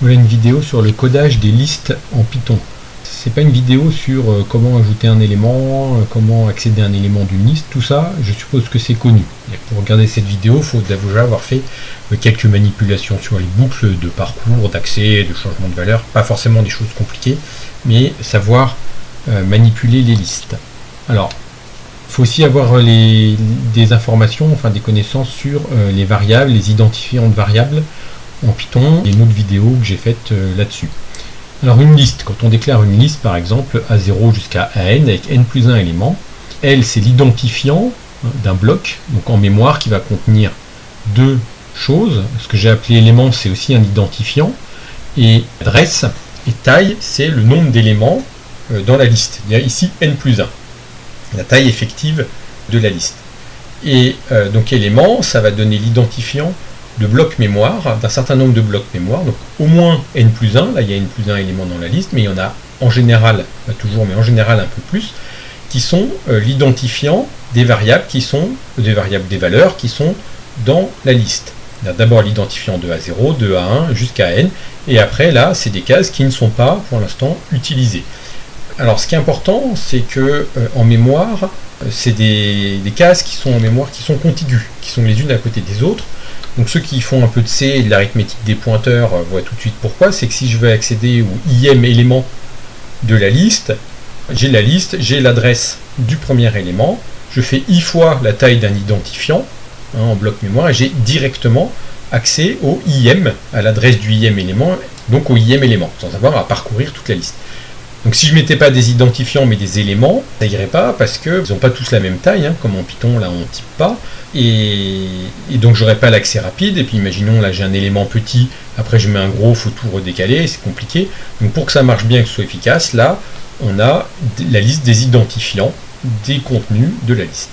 Voilà une vidéo sur le codage des listes en Python. C'est pas une vidéo sur comment ajouter un élément, comment accéder à un élément d'une liste, tout ça, je suppose que c'est connu. Et pour regarder cette vidéo, il faut déjà avoir fait quelques manipulations sur les boucles de parcours, d'accès, de changement de valeur, pas forcément des choses compliquées, mais savoir manipuler les listes. Alors, il faut aussi avoir des informations, enfin des connaissances sur les variables, les identifiants de variables en Python. Il y a une autre vidéo que j'ai faite là-dessus. Alors une liste, quand on déclare une liste par exemple A0 jusqu'à AN avec n plus 1 éléments, L c'est l'identifiant d'un bloc, donc en mémoire qui va contenir deux choses. Ce que j'ai appelé élément c'est aussi un identifiant, et adresse et taille c'est le nombre d'éléments dans la liste. Il y a ici n plus 1, la taille effective de la liste. Et donc élément, ça va donner l'identifiant de blocs mémoire, d'un certain nombre de blocs mémoire, donc au moins n plus 1, là il y a n plus 1 éléments dans la liste, mais il y en a en général, pas toujours, mais en général un peu plus, qui sont l'identifiant des variables des valeurs qui sont dans la liste. D'abord l'identifiant de A0, de A1 jusqu'à n, et après là c'est des cases qui ne sont pas pour l'instant utilisées. Alors ce qui est important, c'est que en mémoire, c'est des cases qui sont en mémoire qui sont contiguës, qui sont les unes à côté des autres. Donc ceux qui font un peu de C et de l'arithmétique des pointeurs voient tout de suite pourquoi. C'est que si je veux accéder au IM élément de la liste, j'ai l'adresse du premier élément, je fais I fois la taille d'un identifiant en bloc mémoire, et j'ai directement accès au IM, à l'adresse du IM élément, donc au IM élément, sans avoir à parcourir toute la liste. Donc si je ne mettais pas des identifiants mais des éléments, ça irait pas parce qu'ils n'ont pas tous la même taille, comme en Python là on ne type pas, et donc j'aurais pas l'accès rapide, et puis imaginons là j'ai un élément petit, après je mets un gros, il faut tout redécaler, c'est compliqué. Donc pour que ça marche bien, que ce soit efficace, là on a la liste des identifiants des contenus de la liste.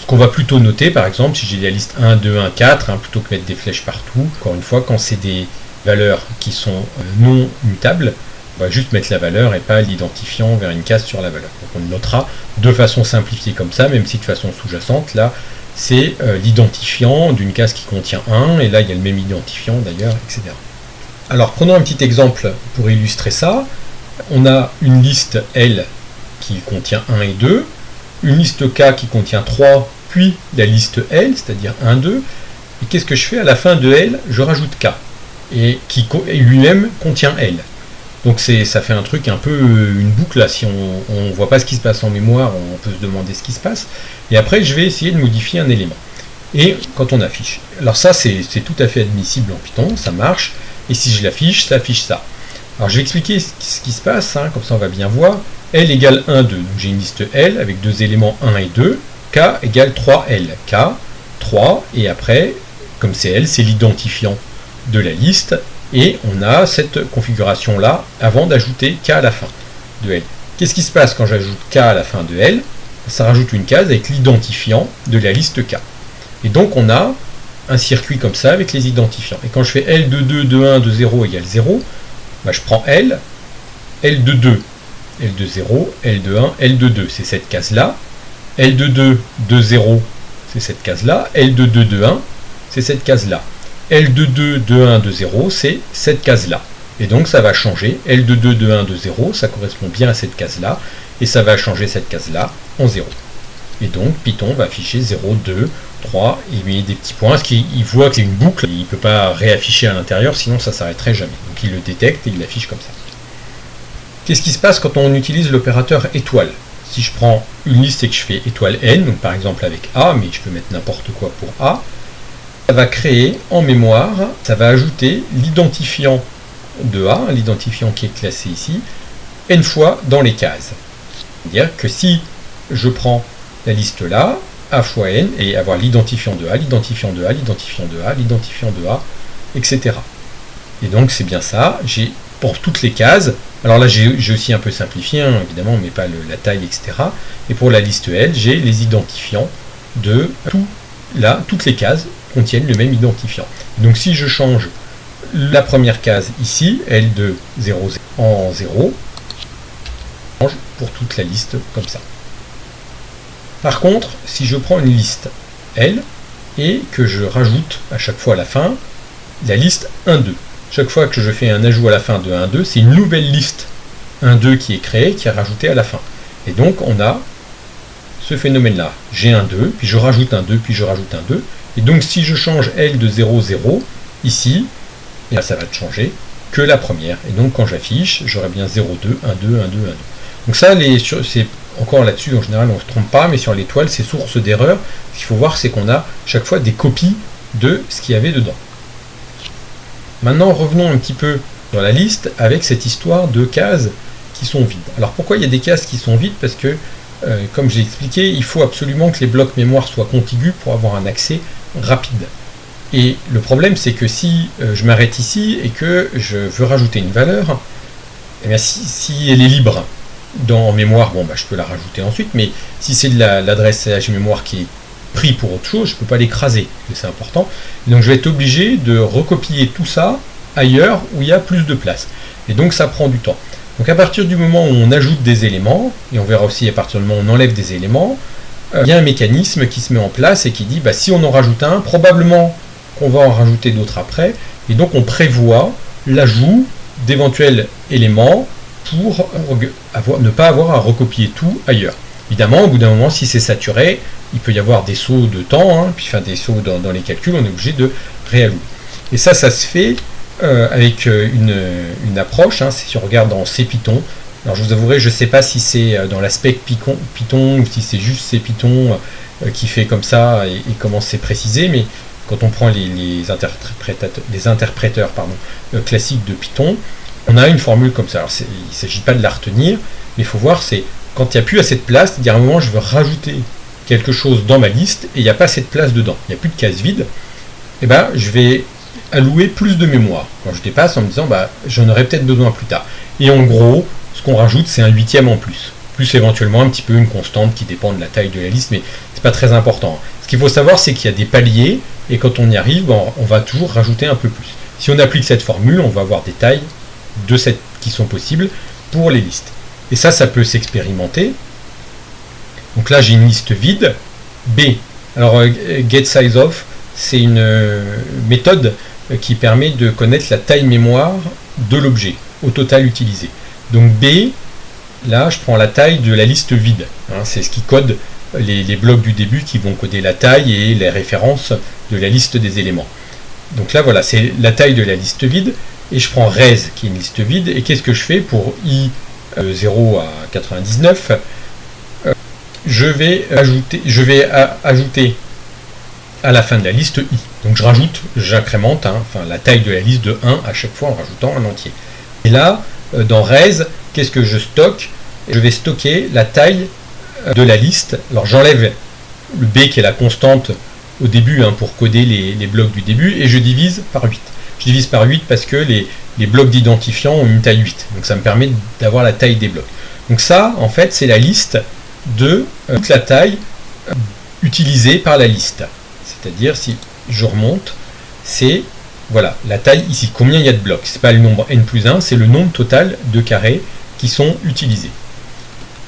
Ce qu'on va plutôt noter par exemple, si j'ai la liste 1, 2, 1, 4, plutôt que mettre des flèches partout, encore une fois quand c'est des valeurs qui sont non mutables, on va juste mettre la valeur et pas l'identifiant vers une case sur la valeur. Donc on le notera de façon simplifiée comme ça, même si de façon sous-jacente, là, c'est l'identifiant d'une case qui contient 1, et là il y a le même identifiant d'ailleurs, etc. Alors prenons un petit exemple pour illustrer ça. On a une liste L qui contient 1 et 2, une liste K qui contient 3, puis la liste L, c'est-à-dire 1, 2, et qu'est-ce que je fais à la fin de L? Je rajoute K, et qui lui-même contient L. Donc ça fait un truc un peu une boucle là, si on ne voit pas ce qui se passe en mémoire, on peut se demander ce qui se passe. Et après je vais essayer de modifier un élément. Et quand on affiche. Alors ça c'est tout à fait admissible en Python, ça marche. Et si je l'affiche, ça affiche ça. Alors je vais expliquer ce qui se passe, comme ça on va bien voir. L égale 1, 2. Donc j'ai une liste L avec deux éléments 1 et 2. K égale 3L. K, 3, et après, comme c'est L, c'est l'identifiant de la liste. Et on a cette configuration-là avant d'ajouter K à la fin de L. Qu'est-ce qui se passe quand j'ajoute K à la fin de L? Ça rajoute une case avec l'identifiant de la liste K. Et donc on a un circuit comme ça avec les identifiants. Et quand je fais L de 2, de 1, de 0 égale 0, je prends L, L de 2, L de 0, L de 1, L de 2, c'est cette case-là. L de 2, de 0, c'est cette case-là. L de 2, de 1, c'est cette case-là. L de 2, de 1, de 0, c'est cette case-là. Et donc ça va changer. L de 2, de 1, de 0, ça correspond bien à cette case-là. Et ça va changer cette case-là en 0. Et donc Python va afficher 0, 2, 3, il met des petits points, parce qu'il voit que c'est une boucle, il ne peut pas réafficher à l'intérieur, sinon ça ne s'arrêterait jamais. Donc il le détecte et il l'affiche comme ça. Qu'est-ce qui se passe quand on utilise l'opérateur étoile? Si je prends une liste et que je fais étoile n, donc par exemple avec A, mais je peux mettre n'importe quoi pour A, ça va créer en mémoire, ça va ajouter l'identifiant de A, l'identifiant qui est classé ici, n fois dans les cases. C'est-à-dire que si je prends la liste là, A fois n, et avoir l'identifiant de A, l'identifiant de A, l'identifiant de A, l'identifiant de A, etc. Et donc c'est bien ça, j'ai pour toutes les cases, alors là j'ai aussi un peu simplifié, évidemment, mais pas la taille, etc. Et pour la liste L, j'ai les identifiants de toutes les cases contiennent le même identifiant. Donc si je change la première case ici, L de 0, 0 en 0, je change pour toute la liste comme ça. Par contre, si je prends une liste L et que je rajoute à chaque fois à la fin la liste 1, 2, chaque fois que je fais un ajout à la fin de 1, 2, c'est une nouvelle liste 1, 2 qui est créée, qui est rajoutée à la fin. Et donc on a ce phénomène-là. J'ai un 2, puis je rajoute un 2, puis je rajoute un 2. Et donc si je change L de 0, 0, ici, et là, ça va changer que la première. Et donc quand j'affiche, j'aurai bien 0, 2, 1, 2, 1, 2, 1, 2. Donc ça, c'est encore là-dessus, en général, on ne se trompe pas, mais sur l'étoile, c'est source d'erreur. Ce qu'il faut voir, c'est qu'on a chaque fois des copies de ce qu'il y avait dedans. Maintenant, revenons un petit peu dans la liste avec cette histoire de cases qui sont vides. Alors pourquoi il y a des cases qui sont vides? Parce que, comme j'ai expliqué, il faut absolument que les blocs mémoire soient contigus pour avoir un accès rapide. Et le problème, c'est que si je m'arrête ici et que je veux rajouter une valeur, eh bien, si elle est libre en mémoire, bon, bah, je peux la rajouter ensuite, mais si c'est de l'adresse mémoire qui est pris pour autre chose, je ne peux pas l'écraser, c'est important. Et donc je vais être obligé de recopier tout ça ailleurs où il y a plus de place. Et donc ça prend du temps. Donc à partir du moment où on ajoute des éléments, et on verra aussi à partir du moment où on enlève des éléments, il y a un mécanisme qui se met en place et qui dit, bah, si on en rajoute un, probablement qu'on va en rajouter d'autres après, et donc on prévoit l'ajout d'éventuels éléments pour ne pas avoir à recopier tout ailleurs. Évidemment, au bout d'un moment, si c'est saturé, il peut y avoir des sauts de temps, puis faire des sauts dans les calculs, on est obligé de réallouer. Et ça se fait avec une approche, si on regarde dans CPython. Alors je vous avouerai, je ne sais pas si c'est dans l'aspect Python ou si c'est juste CPython qui fait comme ça et comment c'est précisé, mais quand on prend les interpréteurs classiques de Python, on a une formule comme ça. Alors il ne s'agit pas de la retenir, mais il faut voir, c'est quand il n'y a plus assez de place, il y a un moment je veux rajouter quelque chose dans ma liste et il n'y a pas assez de place dedans, il n'y a plus de case vide, et ben je vais allouer plus de mémoire quand je dépasse en me disant bah j'en aurai peut-être besoin plus tard. Et en gros, ce qu'on rajoute, c'est un huitième en plus éventuellement un petit peu une constante qui dépend de la taille de la liste, mais c'est pas très important. Ce qu'il faut savoir, c'est qu'il y a des paliers, et quand on y arrive, on va toujours rajouter un peu plus. Si on applique cette formule, on va avoir des tailles qui sont possibles pour les listes. Et ça peut s'expérimenter. Donc là, j'ai une liste vide, B. Alors, getSizeOf, c'est une méthode qui permet de connaître la taille mémoire de l'objet, au total utilisé. Donc B, là, je prends la taille de la liste vide. C'est ce qui code les blocs du début qui vont coder la taille et les références de la liste des éléments. Donc là, voilà, c'est la taille de la liste vide. Et je prends res, qui est une liste vide. Et qu'est-ce que je fais pour i 0 à 99 je vais ajouter à la fin de la liste i. Donc j'incrémente la taille de la liste de 1 à chaque fois en rajoutant un entier. Et là, dans res, qu'est-ce que je stocke? Je vais stocker la taille de la liste. Alors j'enlève le b qui est la constante au début pour coder les blocs du début et je divise par 8. Je divise par 8 parce que les blocs d'identifiant ont une taille 8. Donc ça me permet d'avoir la taille des blocs. Donc ça, en fait, c'est la liste de toute la taille utilisée par la liste. C'est-à-dire, si je remonte, c'est voilà, la taille ici. Combien il y a de blocs? Ce n'est pas le nombre n plus 1, c'est le nombre total de carrés qui sont utilisés.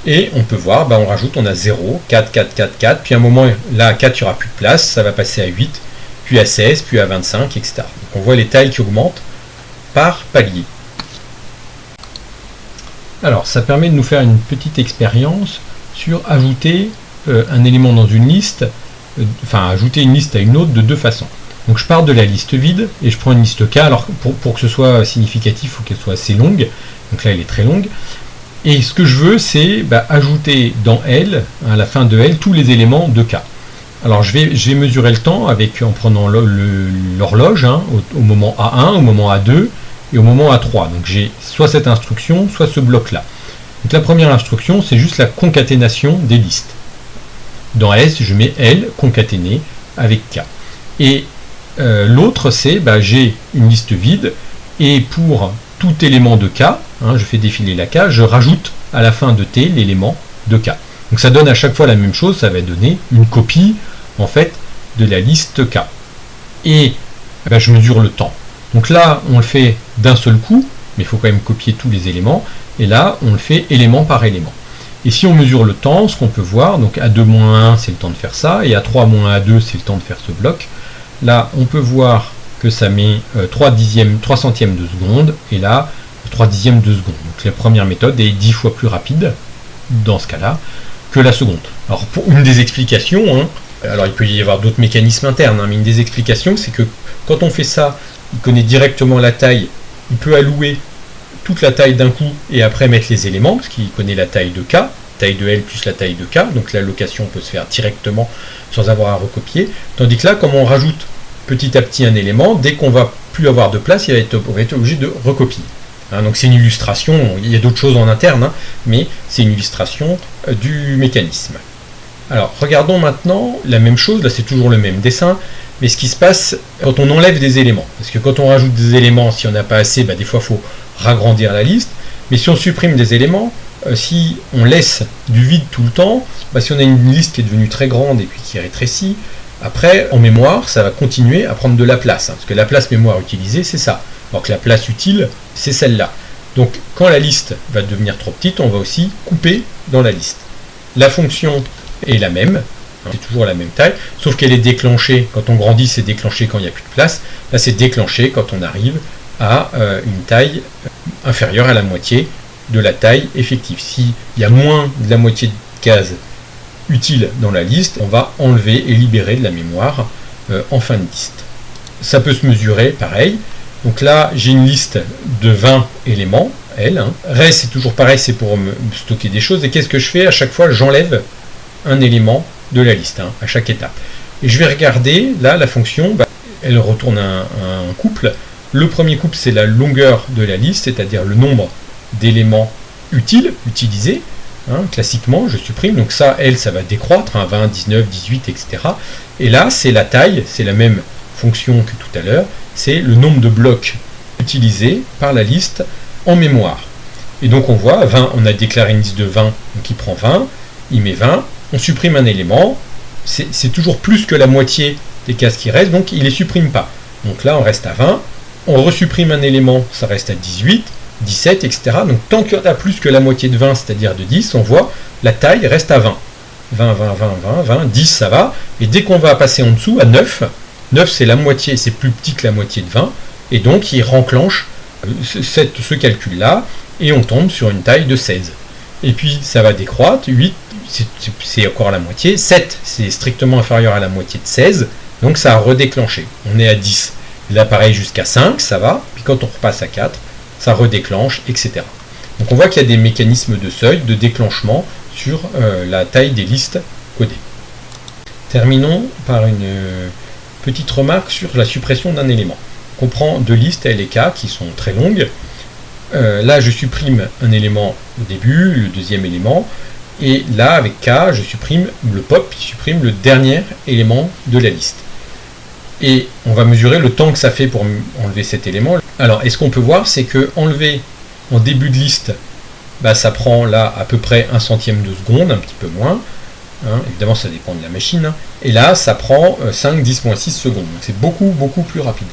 Et on peut voir, on rajoute, on a 0, 4, 4, 4, 4, puis à un moment, là, à 4, il n'y aura plus de place, ça va passer à 8, puis à 16, puis à 25, etc. Donc on voit les tailles qui augmentent par palier. Alors, ça permet de nous faire une petite expérience sur ajouter un élément dans une liste, ajouter une liste à une autre de deux façons. Donc je pars de la liste vide et je prends une liste K. Alors pour que ce soit significatif, il faut qu'elle soit assez longue. Donc là, elle est très longue. Et ce que je veux, c'est ajouter dans L, à la fin de L, tous les éléments de K. Alors je vais mesurer le temps en prenant l'horloge au moment A1, au moment A2 et au moment A3. Donc j'ai soit cette instruction, soit ce bloc-là. Donc la première instruction, c'est juste la concaténation des listes. Dans S, je mets L concaténé avec K. Et l'autre, c'est j'ai une liste vide et pour tout élément de K, je fais défiler la K, je rajoute à la fin de T l'élément de K. Donc ça donne à chaque fois la même chose, ça va donner une copie en fait de la liste K. Et je mesure le temps. Donc là, on le fait d'un seul coup, mais il faut quand même copier tous les éléments. Et là, on le fait élément par élément. Et si on mesure le temps, ce qu'on peut voir, donc A2-1, c'est le temps de faire ça, et A3-A2, c'est le temps de faire ce bloc. Là, on peut voir que ça met 3 centièmes de seconde, et là 3 dixièmes de seconde. Donc la première méthode est 10 fois plus rapide dans ce cas-là que la seconde. Alors pour une des explications, alors il peut y avoir d'autres mécanismes internes, mais une des explications c'est que quand on fait ça, il connaît directement la taille, il peut allouer toute la taille d'un coup et après mettre les éléments, parce qu'il connaît la taille de K, taille de L plus la taille de K, donc l'allocation peut se faire directement sans avoir à recopier, tandis que là, comme on rajoute petit à petit un élément, dès qu'on va plus avoir de place, on va être obligé de recopier. Donc c'est une illustration, il y a d'autres choses en interne, mais c'est une illustration du mécanisme. Alors regardons maintenant la même chose, là c'est toujours le même dessin, mais ce qui se passe quand on enlève des éléments. Parce que quand on rajoute des éléments, si on n'a pas assez, des fois il faut ragrandir la liste, mais si on supprime des éléments, si on laisse du vide tout le temps, si on a une liste qui est devenue très grande et puis qui rétrécit, après en mémoire ça va continuer à prendre de la place, parce que la place mémoire utilisée c'est ça, alors que la place utile c'est celle-là. Donc quand la liste va devenir trop petite, on va aussi couper dans la liste. La fonction est la même, c'est toujours la même taille, sauf qu'elle est déclenchée, quand on grandit c'est déclenché quand il n'y a plus de place, là c'est déclenché quand on arrive à une taille inférieure à la moitié de la taille effective. S'il y a moins de la moitié de cases utiles dans la liste, on va enlever et libérer de la mémoire en fin de liste. Ça peut se mesurer pareil. Donc là, j'ai une liste de 20 éléments, L. Res, c'est toujours pareil, c'est pour me stocker des choses. Et qu'est-ce que je fais? À chaque fois, j'enlève un élément de la liste, à chaque étape. Et je vais regarder, là, la fonction, elle retourne un couple. Le premier couple, c'est la longueur de la liste, c'est-à-dire le nombre d'éléments utiles, utilisés. Classiquement, je supprime. Donc ça, L, ça va décroître, 20, 19, 18, etc. Et là, c'est la taille, c'est la même fonction que tout à l'heure, c'est le nombre de blocs utilisés par la liste en mémoire. Et donc on voit, 20, on a déclaré une liste de 20, donc il prend 20, il met 20, on supprime un élément, c'est toujours plus que la moitié des cases qui restent, donc il ne les supprime pas. Donc là on reste à 20, on resupprime un élément, ça reste à 18, 17, etc. Donc tant qu'il y en a plus que la moitié de 20, c'est-à-dire de 10, on voit la taille reste à 20. 20, 20, 20, 20, 20, 10 ça va, et dès qu'on va passer en dessous à 9, 9 c'est la moitié, c'est plus petit que la moitié de 20, et donc il renclenche ce calcul-là, et on tombe sur une taille de 16. Et puis ça va décroître, 8 c'est encore la moitié, 7 c'est strictement inférieur à la moitié de 16, donc ça a redéclenché, on est à 10. Là pareil jusqu'à 5, ça va, puis quand on repasse à 4, ça redéclenche, etc. Donc on voit qu'il y a des mécanismes de seuil, de déclenchement sur la taille des listes codées. Terminons par une petite remarque sur la suppression d'un élément. On prend deux listes L et K qui sont très longues. Là je supprime un élément au début, le deuxième élément, et là avec K je supprime le pop qui supprime le dernier élément de la liste. Et on va mesurer le temps que ça fait pour enlever cet élément. Alors, et ce qu'on peut voir, c'est que enlever en début de liste, ça prend là à peu près 1 centième de seconde, un petit peu moins. Évidemment, ça dépend de la machine. Et là, ça prend 5, 10-6 secondes. Donc c'est beaucoup, beaucoup plus rapide.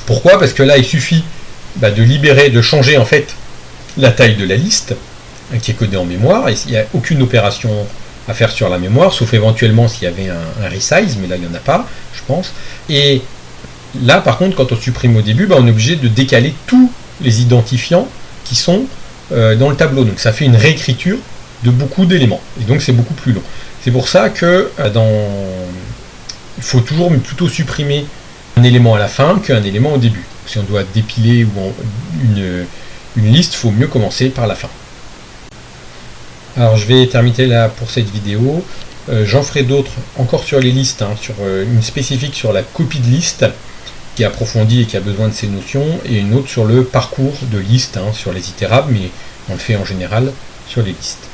Pourquoi? Parce que là, il suffit de libérer, de changer en fait la taille de la liste, qui est codée en mémoire. Il n'y a aucune opération à faire sur la mémoire, sauf éventuellement s'il y avait un resize, mais là il n'y en a pas, je pense. Et là par contre, quand on supprime au début, on est obligé de décaler tous les identifiants qui sont dans le tableau. Donc ça fait une réécriture de beaucoup d'éléments, et donc c'est beaucoup plus long. C'est pour ça que il faut toujours plutôt supprimer un élément à la fin qu'un élément au début. Si on doit dépiler ou une liste, il faut mieux commencer par la fin. Alors je vais terminer là pour cette vidéo. J'en ferai d'autres encore sur les listes, sur une spécifique sur la copie de liste qui approfondit et qui a besoin de ces notions, et une autre sur le parcours de liste, sur les itérables, mais on le fait en général sur les listes.